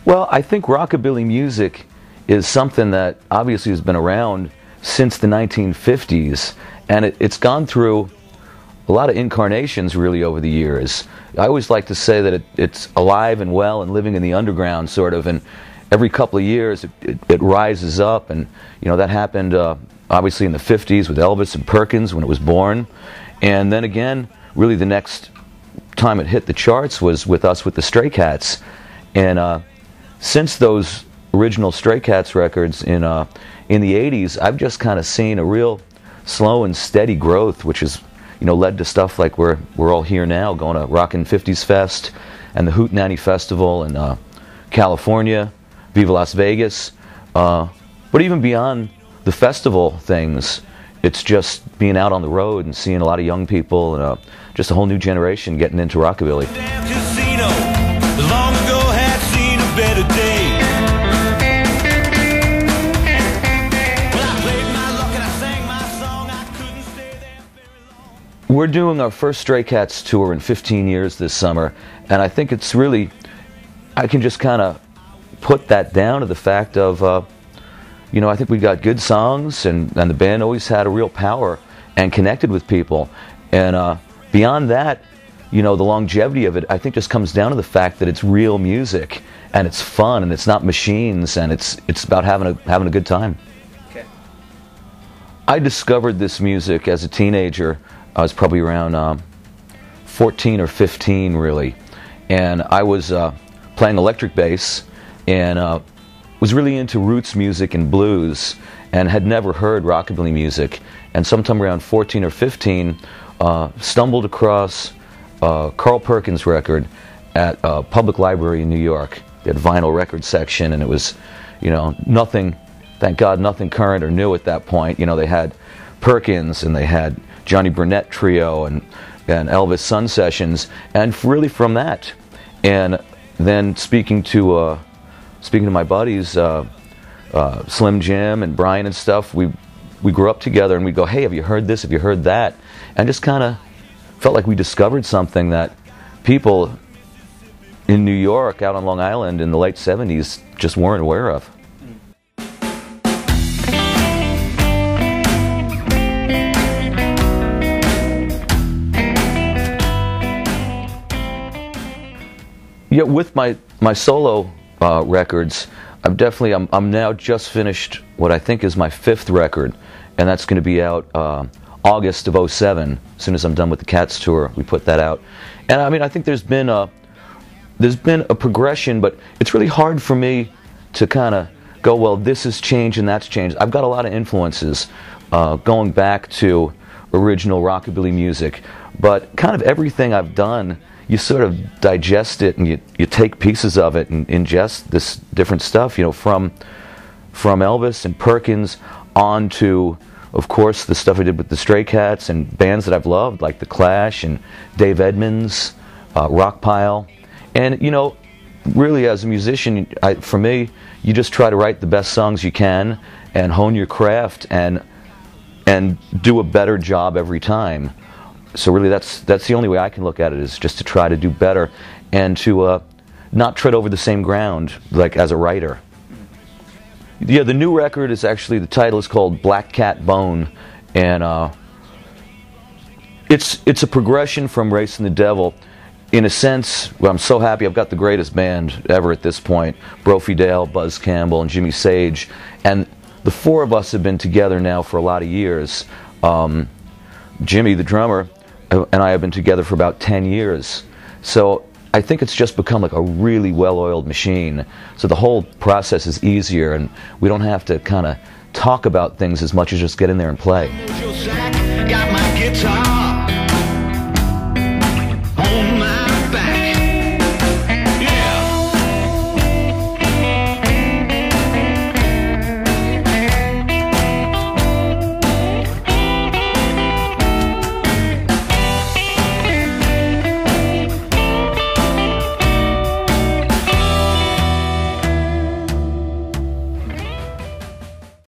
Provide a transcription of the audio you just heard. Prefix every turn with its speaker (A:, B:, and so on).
A: Well, I think rockabilly music is something that obviously has been around since the 1950s, and it's gone through a lot of incarnations really over the years. I always like to say that it's alive and well and living in the underground sort of, and every couple of years it rises up, and you know that happened obviously in the 50s with Elvis and Perkins when it was born, and then again really the next time it hit the charts was with us with the Stray Cats, and since those original Stray Cats records in the 80s, I've just kind of seen a real slow and steady growth, which has led to stuff like we're all here now, going to Rockin' 50s Fest and the Hootenanny Festival in California, Viva Las Vegas. But even beyond the festival things, it's just being out on the road and seeing a lot of young people and just a whole new generation getting into rockabilly.
B: Casino, long ago had seen a better day.
A: We're doing our first Stray Cats tour in 15 years this summer, and I think it's really, I can just kind of put that down to the fact of, I think we got good songs, and the band always had a real power and connected with people. And beyond that, the longevity of it, I think just comes down to the fact that it's real music, and it's fun, and it's not machines, and it's about having a good time.
C: Okay.
A: I discovered this music as a teenager. I was probably around 14 or 15, really, and I was playing electric bass and was really into roots music and blues and had never heard rockabilly music, and sometime around 14 or 15 stumbled across a Carl Perkins record at a public library in New York. They had a vinyl record section, and it was nothing, thank God, nothing current or new at that point. They had Perkins and they had Johnny Burnett Trio and Elvis Sun Sessions, and really from that, and then speaking to my buddies, Slim Jim and Brian and stuff, we grew up together, and we'd go, hey, have you heard this? Have you heard that? And just kind of felt like we discovered something that people in New York, out on Long Island in the late 70s, just weren't aware of. Yeah, with my solo records, I'm now just finished what I think is my 5th record, and that's going to be out August of '07. As soon as I'm done with the Cats tour, we put that out. And I mean, I think there's been a progression, but it's really hard for me to kind of go, well, this has changed and that's changed. I've got a lot of influences going back to original rockabilly music, but kind of everything I've done, you sort of digest it and you take pieces of it and ingest this different stuff, from Elvis and Perkins on to, of course, the stuff I did with the Stray Cats and bands that I've loved like The Clash and Dave Edmunds, Rockpile. And, really as a musician, for me, you just try to write the best songs you can and hone your craft and do a better job every time. So really that's the only way I can look at it, is just to try to do better and to not tread over the same ground like as a writer. Yeah, the new record is actually, the title is called Black Cat Bone, and it's a progression from Racing the Devil. In a sense, well, I'm so happy I've got the greatest band ever at this point, Brophy Dale, Buzz Campbell, and Jimmy Sage, and the 4 of us have been together now for a lot of years. Jimmy, the drummer, and I have been together for about 10 years. So I think it's just become like a really well-oiled machine. So the whole process is easier, and we don't have to kind of talk about things as much as just get in there and play.
B: Got my guitar.